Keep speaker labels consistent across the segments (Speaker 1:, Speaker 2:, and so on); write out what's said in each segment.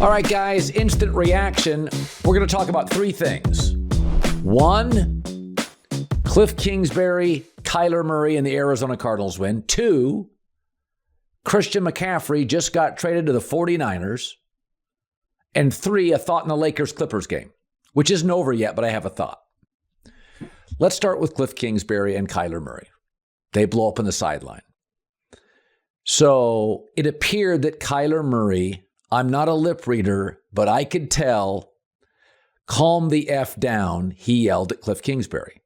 Speaker 1: All right, guys, instant reaction. We're going to talk about three things. One, Cliff Kingsbury, Kyler Murray, and the Arizona Cardinals win. Two, Christian McCaffrey just got traded to the 49ers. And three, a thought in the Lakers-Clippers game, which isn't over yet, but I have a thought. Let's start with Cliff Kingsbury and Kyler Murray. They blow up on the sideline. So it appeared that Kyler Murray, I'm not a lip reader, but I could tell, calm the F down, he yelled at Cliff Kingsbury.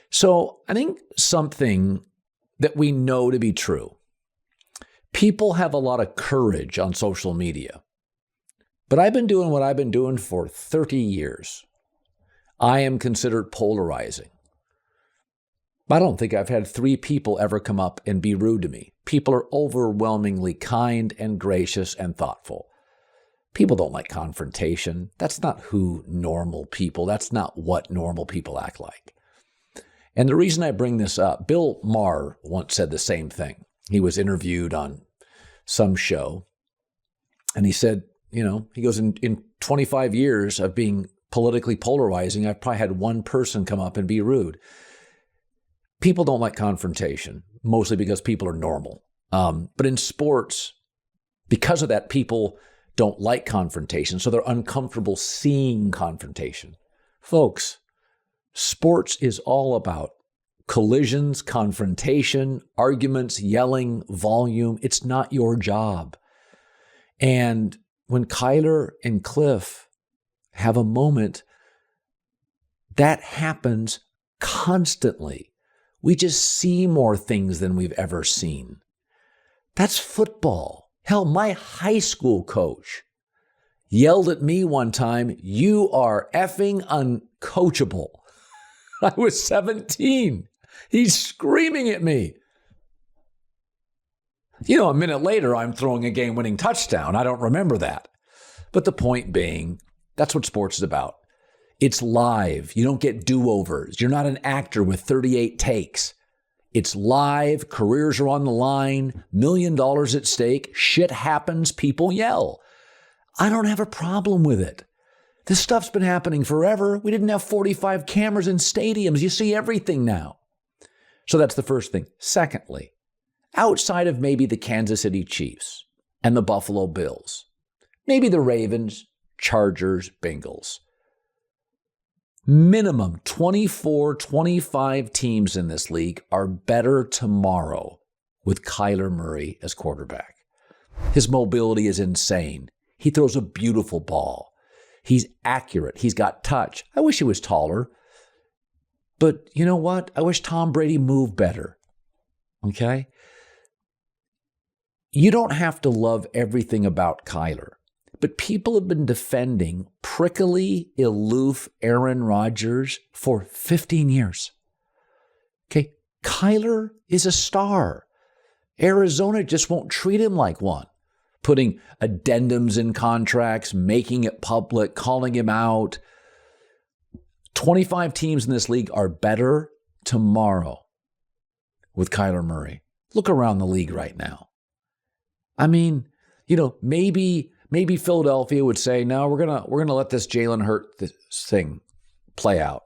Speaker 1: So I think something that we know to be true. People have a lot of courage on social media. But I've been doing what I've been doing for 30 years. I am considered polarizing. I don't think I've had three people ever come up and be rude to me. People are overwhelmingly kind and gracious and thoughtful. People don't like confrontation. That's not who normal people, that's not what normal people act like. And the reason I bring this up, Bill Maher once said the same thing. He was interviewed on some show, and he said, he goes, in 25 years of being politically polarizing, I've probably had one person come up and be rude. People don't like confrontation, mostly because people are normal. But in sports, because of that, people don't like confrontation, so they're uncomfortable seeing confrontation. Folks, sports is all about collisions, confrontation, arguments, yelling, volume. It's not your job. And when Kyler and Cliff have a moment, that happens constantly. We just see more things than we've ever seen. That's football. Hell, my high school coach yelled at me one time, "You are effing uncoachable." I was 17. He's screaming at me. A minute later, I'm throwing a game-winning touchdown. I don't remember that. But the point being, that's what sports is about. It's live. You don't get do-overs. You're not an actor with 38 takes. It's live. Careers are on the line. $1 million at stake. Shit happens. People yell. I don't have a problem with it. This stuff's been happening forever. We didn't have 45 cameras in stadiums. You see everything now. So that's the first thing. Secondly, outside of maybe the Kansas City Chiefs and the Buffalo Bills, maybe the Ravens, Chargers, Bengals, minimum 24, 25 teams in this league are better tomorrow with Kyler Murray as quarterback. His mobility is insane. He throws a beautiful ball. He's accurate. He's got touch. I wish he was taller. But you know what? I wish Tom Brady moved better. Okay? You don't have to love everything about Kyler. But people have been defending prickly, aloof Aaron Rodgers for 15 years. Okay? Kyler is a star. Arizona just won't treat him like one. Putting addendums in contracts, making it public, calling him out. 25 teams in this league are better tomorrow with Kyler Murray. Look around the league right now. I mean, maybe Philadelphia would say, no, we're gonna let this Jalen Hurts thing play out.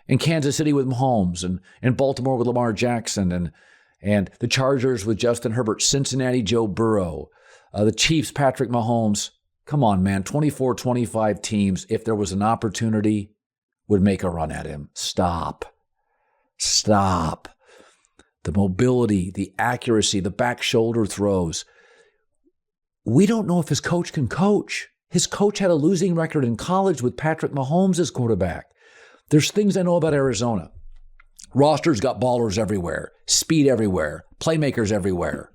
Speaker 1: And Kansas City with Mahomes, and Baltimore with Lamar Jackson, and the Chargers with Justin Herbert, Cincinnati Joe Burrow, the Chiefs Patrick Mahomes. Come on, man, 24, 25 teams, if there was an opportunity, would make a run at him. Stop. The mobility, the accuracy, the back shoulder throws. We don't know if his coach can coach. His coach had a losing record in college with Patrick Mahomes as quarterback. There's things I know about Arizona. Roster's got ballers everywhere, speed everywhere, playmakers everywhere.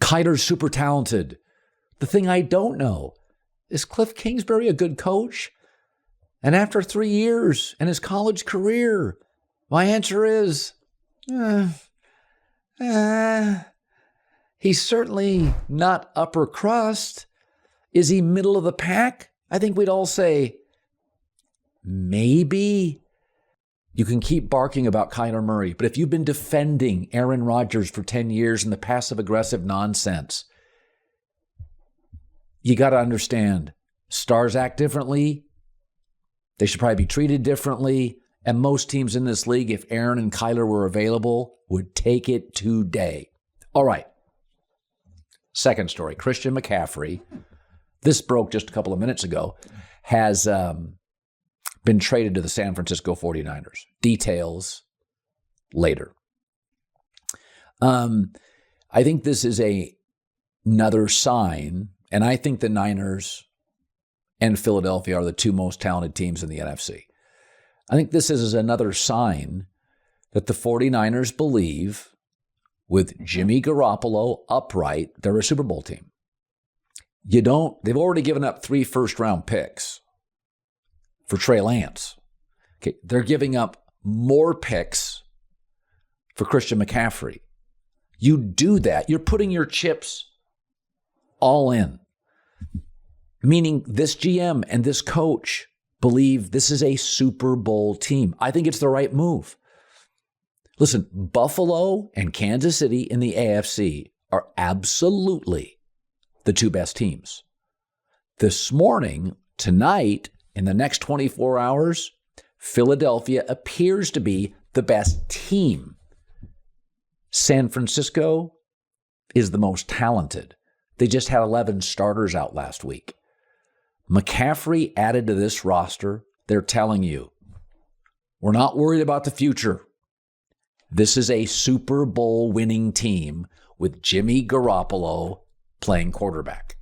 Speaker 1: Kyler's super talented. The thing I don't know, is Cliff Kingsbury a good coach? And after 3 years in his college career, my answer is, he's certainly not upper crust. Is he middle of the pack? I think we'd all say, maybe. You can keep barking about Kyler Murray, but if you've been defending Aaron Rodgers for 10 years in the passive-aggressive nonsense, you got to understand, stars act differently. They should probably be treated differently. And most teams in this league, if Aaron and Kyler were available, would take it today. All right. Second story, Christian McCaffrey, this broke just a couple of minutes ago, has been traded to the San Francisco 49ers. Details later. I think this is another sign, and I think the Niners and Philadelphia are the two most talented teams in the NFC. I think this is another sign that the 49ers believe with Jimmy Garoppolo upright, they're a Super Bowl team. They've already given up 3 first-round picks for Trey Lance. Okay, they're giving up more picks for Christian McCaffrey. You do that, you're putting your chips all in. Meaning this GM and this coach believe this is a Super Bowl team. I think it's the right move. Listen, Buffalo and Kansas City in the AFC are absolutely the 2 best teams. This morning, tonight, in the next 24 hours, Philadelphia appears to be the best team. San Francisco is the most talented. They just had 11 starters out last week. McCaffrey added to this roster, they're telling you, we're not worried about the future. This is a Super Bowl winning team with Jimmy Garoppolo playing quarterback.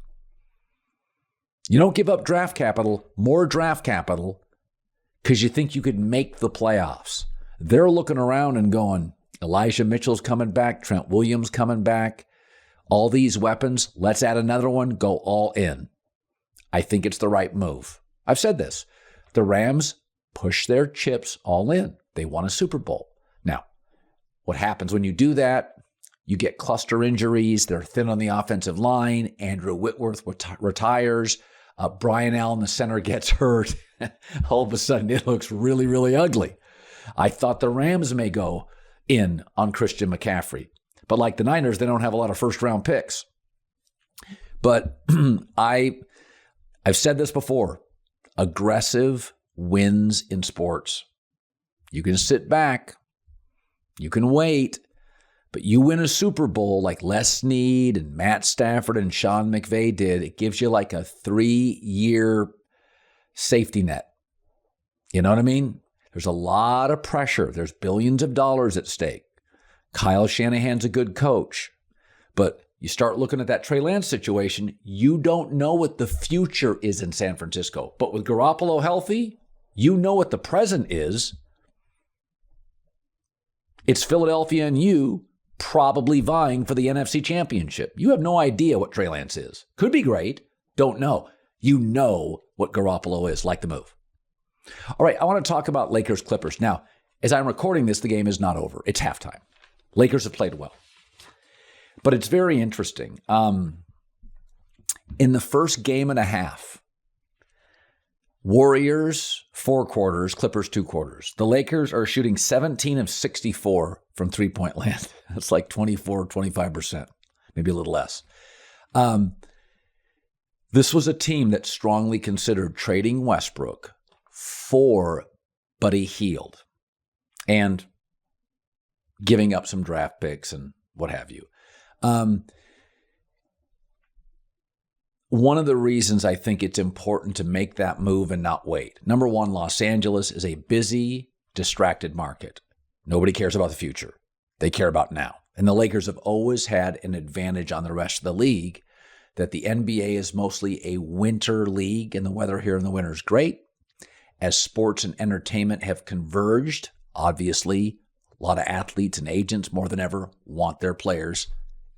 Speaker 1: You don't give up draft capital, more draft capital, because you think you could make the playoffs. They're looking around and going, Elijah Mitchell's coming back, Trent Williams coming back, all these weapons, let's add another one, go all in. I think it's the right move. I've said this. The Rams push their chips all in. They won a Super Bowl. Now, what happens when you do that? You get cluster injuries. They're thin on the offensive line. Andrew Whitworth retires. Brian Allen, the center, gets hurt. All of a sudden, it looks really, really ugly. I thought the Rams may go in on Christian McCaffrey. But like the Niners, they don't have a lot of first-round picks. But I've said this before. Aggressive wins in sports. You can sit back. You can wait. But you win a Super Bowl like Les Snead and Matt Stafford and Sean McVay did, it gives you like a 3-year safety net. You know what I mean? There's a lot of pressure. There's billions of dollars at stake. Kyle Shanahan's a good coach. But you start looking at that Trey Lance situation, you don't know what the future is in San Francisco. But with Garoppolo healthy, you know what the present is. It's Philadelphia and you probably vying for the NFC Championship. You have no idea what Trey Lance is. Could be great. Don't know. You know what Garoppolo is, like the move. All right, I want to talk about Lakers-Clippers. Now, as I'm recording this, the game is not over. It's halftime. Lakers have played well. But it's very interesting. In the first game and a half, Warriors 4 quarters, Clippers 2 quarters. The Lakers are shooting 17 of 64 from three-point land. That's like 25%, maybe a little less. This was a team that strongly considered trading Westbrook for Buddy Hield and giving up some draft picks and what have you. One of the reasons I think it's important to make that move and not wait. Number one, Los Angeles is a busy, distracted market. Nobody cares about the future. They care about now. And the Lakers have always had an advantage on the rest of the league that the NBA is mostly a winter league and the weather here in the winter is great. As sports and entertainment have converged, obviously, a lot of athletes and agents more than ever want their players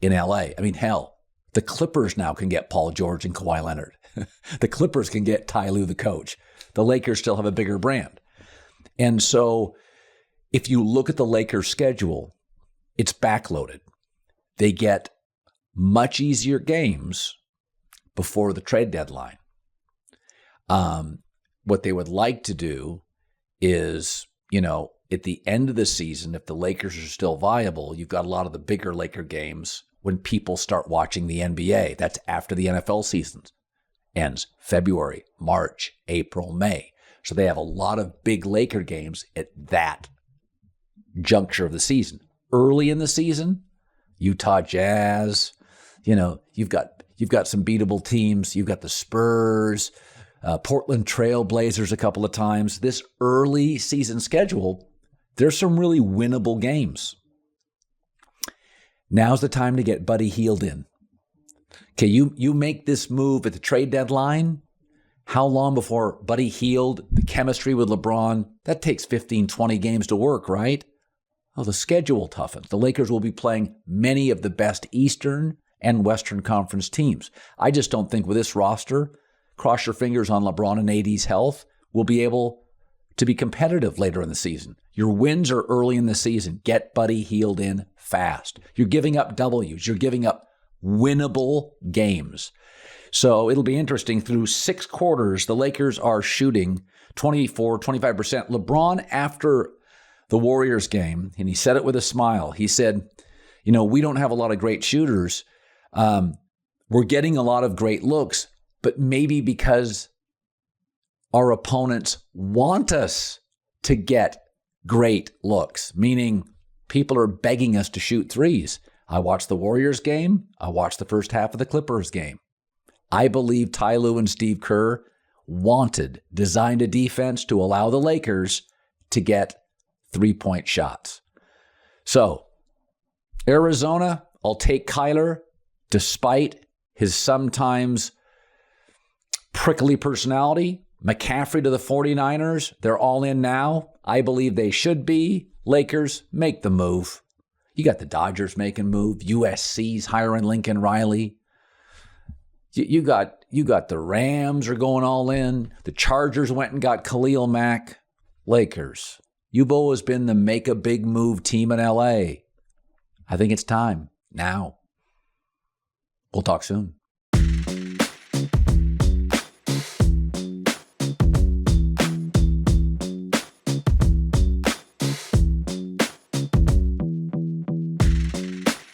Speaker 1: in LA. I mean, hell, the Clippers now can get Paul George and Kawhi Leonard. The Clippers can get Ty Lue, the coach. The Lakers still have a bigger brand. And so if you look at the Lakers' schedule, it's backloaded. They get much easier games before the trade deadline. What they would like to do is, at the end of the season, if the Lakers are still viable, you've got a lot of the bigger Laker games when people start watching the NBA. That's after the NFL seasons. ends February, March, April, May. So they have a lot of big Laker games at that juncture of the season. Early in the season, Utah Jazz, you've got some beatable teams. You've got the Spurs, Portland Trail Blazers a couple of times. This early season schedule, there's some really winnable games. Now's the time to get Buddy Hield in. Okay, you make this move at the trade deadline. How long before Buddy Hield, the chemistry with LeBron, that takes 15, 20 games to work, right? Oh, the schedule toughens. The Lakers will be playing many of the best Eastern and Western Conference teams. I just don't think with this roster, cross your fingers on LeBron and AD's health, we'll be able to be competitive later in the season. Your wins are early in the season. Get Buddy Hield in fast. You're giving up W's. You're giving up winnable games. So it'll be interesting. Through 6 quarters, the Lakers are shooting 24, 25%. LeBron, after the Warriors game, and he said it with a smile, he said, we don't have a lot of great shooters. We're getting a lot of great looks, but maybe because our opponents want us to get great looks, meaning people are begging us to shoot threes. I watched the Warriors game. I watched the first half of the Clippers game. I believe Ty Lue and Steve Kerr designed a defense to allow the Lakers to get 3-point shots. So, Arizona, I'll take Kyler, despite his sometimes prickly personality. McCaffrey to the 49ers, they're all in now. I believe they should be. Lakers, make the move. You got the Dodgers making move. USC's hiring Lincoln Riley. You got the Rams are going all in. The Chargers went and got Khalil Mack. Lakers, you've always been the make a big move team in LA. I think it's time now. We'll talk soon.